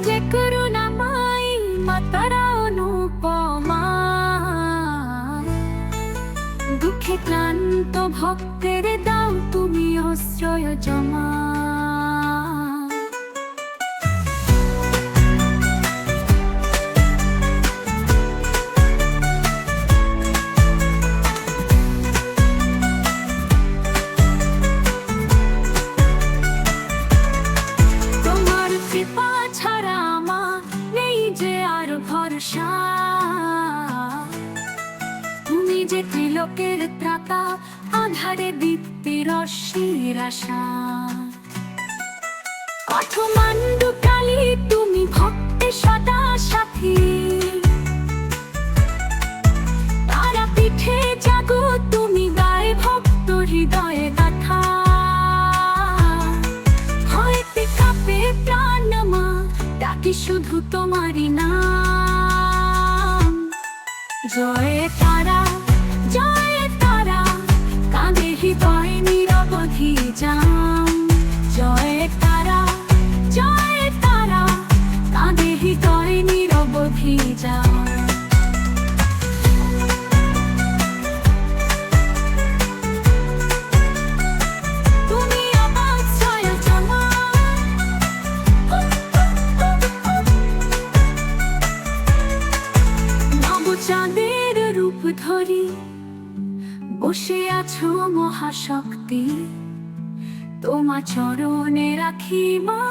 যে করুণাময়ী মা তারা অনুপমা, দুঃখে ক্লান্ত ভক্তের দাও তুমি আশ্রয় জমা। তোমার কৃপা ছাড়া আমার নেই যে আর ভরসা, তুমি যে ত্রিলোকের ত্রাতা, আধারে দীপ্তি রশ্মির আশা। কাঠমান্ডু কালী তুমি ভক্তের সদা সাথী, তারা পিঠে জাগো তুমি গায়ে ভক্ত হৃদয়ে গাথা। হয়তে কাঁপে প্রাণ মা, ডাকি শুধু তোমারই নাম। জয় তারা জয় তারা, কাঁদে হৃদয় নিরবধি যাম। জয় তারা কাঁদে হৃদয় নিরবধি যাম। তুমি আমার আশ্রয় জমা, নবচাঁদের রূপ ধরি বসে আছো মহাশক্তি। তোমার চরণে রাখি মা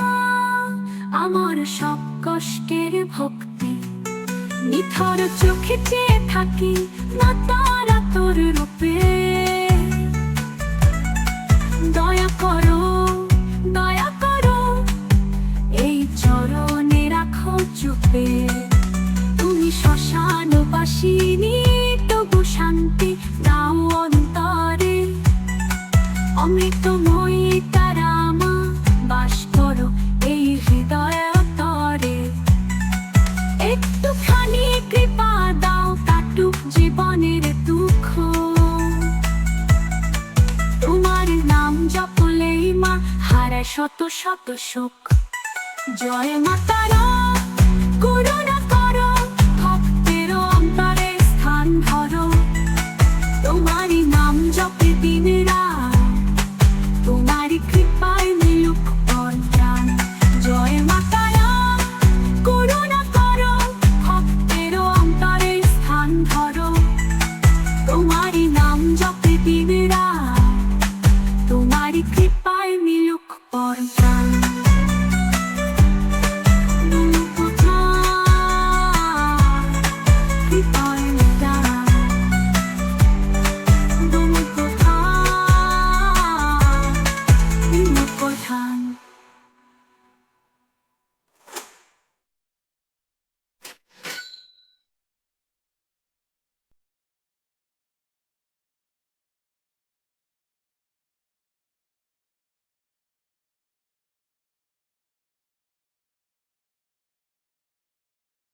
আমার সব কষ্টের ভক্তি। নিথর চোখে চেয়ে থাকি না তারা তোর রূপে। দয়া করো এই চরণে রাখো চুপে। তুমি শ্মশানবাসিনী তবু শান্তি দাও অন্তরে। অমৃতময়ী তারা মা বাস করো এই হৃদয় তরে। একটুখানি কৃপা দাও কাটুক জীবনের দুঃখ। তোমার নাম জপলেই মা হারায় শত শত শোক। জয় মা তারা করুণা করো, ভক্তের অন্তরে স্থান ধরো। তোমারই নাম জপে দিন রাত, তোমারই কৃপায় মিলুক প্রাণ। জয় মা তারা করুণা করো, ভক্তের অন্তরে স্থান ধরো। তোমারই নাম জপে দিন রাত, তোমারই কৃপায় মিলুক প্রাণ। Time